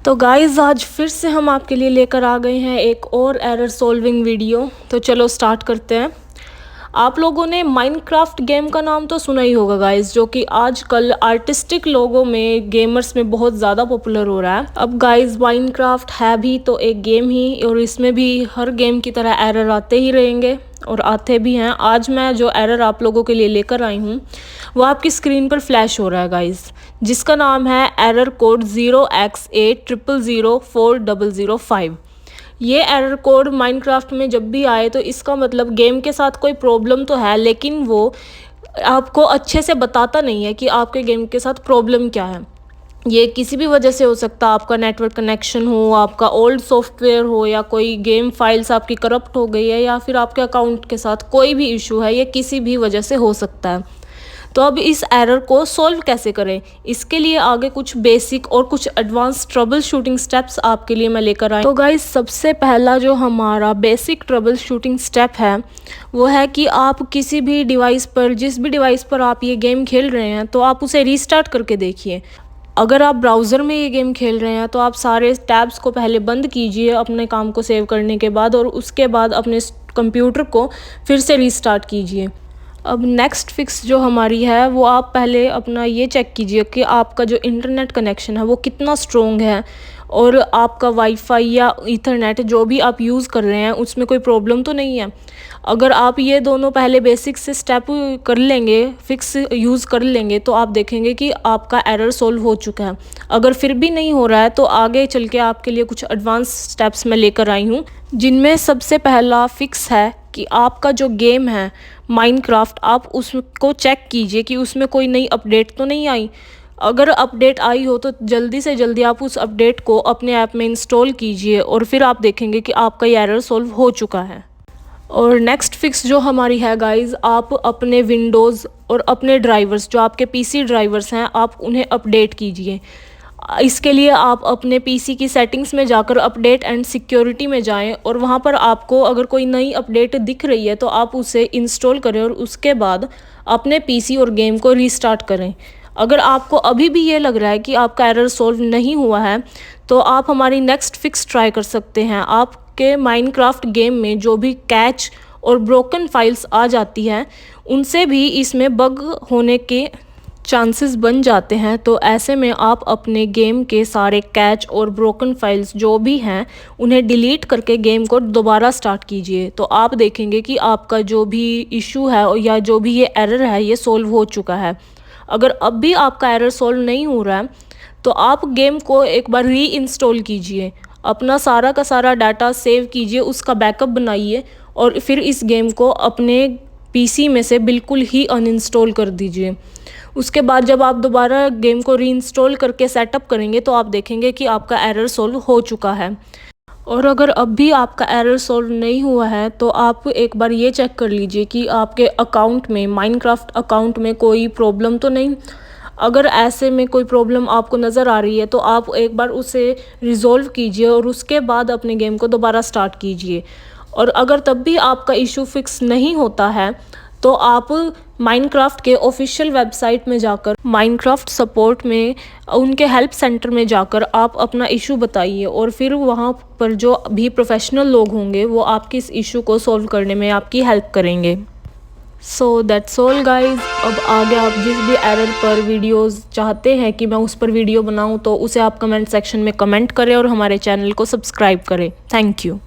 तो गाइज़ आज फिर से हम आपके लिए लेकर आ गए हैं एक और एरर सॉल्विंग वीडियो। तो चलो स्टार्ट करते हैं। आप लोगों ने माइनक्राफ्ट गेम का नाम तो सुना ही होगा गाइज़, जो कि आजकल आर्टिस्टिक लोगों में गेमर्स में बहुत ज़्यादा पॉपुलर हो रहा है। अब गाइज़ माइनक्राफ्ट है भी तो एक गेम ही, और इसमें भी हर गेम की तरह एरर आते ही रहेंगे और आते भी हैं। आज मैं जो एरर आप लोगों के लिए लेकर आई हूँ वो आपकी स्क्रीन पर फ्लैश हो रहा है गाइज़, जिसका नाम है एरर कोड 0x80004005। ये एरर कोड माइनक्राफ्ट में जब भी आए तो इसका मतलब गेम के साथ कोई प्रॉब्लम तो है, लेकिन वो आपको अच्छे से बताता नहीं है कि आपके गेम के साथ प्रॉब्लम क्या है। ये किसी भी वजह से हो सकता है, आपका नेटवर्क कनेक्शन हो, आपका ओल्ड सॉफ्टवेयर हो, या कोई गेम फाइल्स आपकी करप्ट हो गई है, या फिर आपके अकाउंट के साथ कोई भी इशू है। ये किसी भी वजह से हो सकता है। तो अब इस एरर को सॉल्व कैसे करें, इसके लिए आगे कुछ बेसिक और कुछ एडवांस ट्रबल शूटिंग स्टेप्स आपके लिए मैं लेकर आई। तो गाइस सबसे पहला जो हमारा बेसिक ट्रबल शूटिंग स्टेप है वो है कि आप किसी भी डिवाइस पर, जिस भी डिवाइस पर आप ये गेम खेल रहे हैं, तो आप उसे रीस्टार्ट करके देखिए। अगर आप ब्राउज़र में ये गेम खेल रहे हैं तो आप सारे टैब्स को पहले बंद कीजिए अपने काम को सेव करने के बाद, और उसके बाद अपने कंप्यूटर को फिर से रीस्टार्ट कीजिए। अब नेक्स्ट फिक्स जो हमारी है वो आप पहले अपना ये चेक कीजिए कि आपका जो इंटरनेट कनेक्शन है वो कितना स्ट्रॉन्ग है, और आपका वाईफाई या ईथरनेट जो भी आप यूज़ कर रहे हैं उसमें कोई प्रॉब्लम तो नहीं है। अगर आप ये दोनों पहले बेसिक से स्टेप कर लेंगे, फिक्स यूज़ कर लेंगे, तो आप देखेंगे कि आपका एरर सॉल्व हो चुका है। अगर फिर भी नहीं हो रहा है तो आगे चल के आपके लिए कुछ एडवांस स्टेप्स मैं लेकर आई हूँ, जिनमें सबसे पहला फिक्स है कि आपका जो गेम है माइनक्राफ्ट, आप उसको चेक कीजिए कि उसमें कोई नई अपडेट तो नहीं आई। अगर अपडेट आई हो तो जल्दी से जल्दी आप उस अपडेट को अपने ऐप में इंस्टॉल कीजिए, और फिर आप देखेंगे कि आपका ये एरर सॉल्व हो चुका है। और नेक्स्ट फिक्स जो हमारी है गाइस, आप अपने विंडोज़ और अपने ड्राइवर्स, जो आपके पीसी ड्राइवर्स हैं, आप उन्हें अपडेट कीजिए। इसके लिए आप अपने पीसी की सेटिंग्स में जाकर अपडेट एंड सिक्योरिटी में जाएं, और वहां पर आपको अगर कोई नई अपडेट दिख रही है तो आप उसे इंस्टॉल करें, और उसके बाद अपने पीसी और गेम को रीस्टार्ट करें। अगर आपको अभी भी ये लग रहा है कि आपका एरर सॉल्व नहीं हुआ है तो आप हमारी नेक्स्ट फिक्स ट्राई कर सकते हैं। आपके माइनक्राफ्ट गेम में जो भी कैच और ब्रोकन फाइल्स आ जाती हैं उनसे भी इसमें बग होने के चांसेस बन जाते हैं। तो ऐसे में आप अपने गेम के सारे कैच और ब्रोकन फाइल्स जो भी हैं उन्हें डिलीट करके गेम को दोबारा स्टार्ट कीजिए। तो आप देखेंगे कि आपका जो भी इशू है या जो भी ये एरर है ये सॉल्व हो चुका है। अगर अब भी आपका एरर सॉल्व नहीं हो रहा है तो आप गेम को एक बार री इंस्टॉल कीजिए, अपना सारा का सारा डाटा सेव कीजिए, उसका बैकअप बनाइए, और फिर इस गेम को अपने पीसी में से बिल्कुल ही अनइंस्टॉल कर दीजिए। उसके बाद जब आप दोबारा गेम को रीइंस्टॉल करके सेटअप करेंगे तो आप देखेंगे कि आपका एरर सॉल्व हो चुका है। और अगर अब भी आपका एरर सॉल्व नहीं हुआ है तो आप एक बार ये चेक कर लीजिए कि आपके अकाउंट में, माइनक्राफ्ट अकाउंट में कोई प्रॉब्लम तो नहीं। अगर ऐसे में कोई प्रॉब्लम आपको नज़र आ रही है तो आप एक बार उसे रिज़ॉल्व कीजिए, और उसके बाद अपने गेम को दोबारा स्टार्ट कीजिए। और अगर तब भी आपका इशू फिक्स नहीं होता है तो आप माइनक्राफ्ट के ऑफिशियल वेबसाइट में जाकर, माइनक्राफ्ट सपोर्ट में, उनके हेल्प सेंटर में जाकर आप अपना इशू बताइए, और फिर वहाँ पर जो भी प्रोफेशनल लोग होंगे वो आपके इस इशू को सॉल्व करने में आपकी हेल्प करेंगे। So that's all guys. अब आगे आप जिस भी एरर पर वीडियोस चाहते हैं कि मैं उस पर वीडियो बनाऊं तो उसे आप कमेंट सेक्शन में कमेंट करें और हमारे चैनल को सब्सक्राइब करें। Thank you.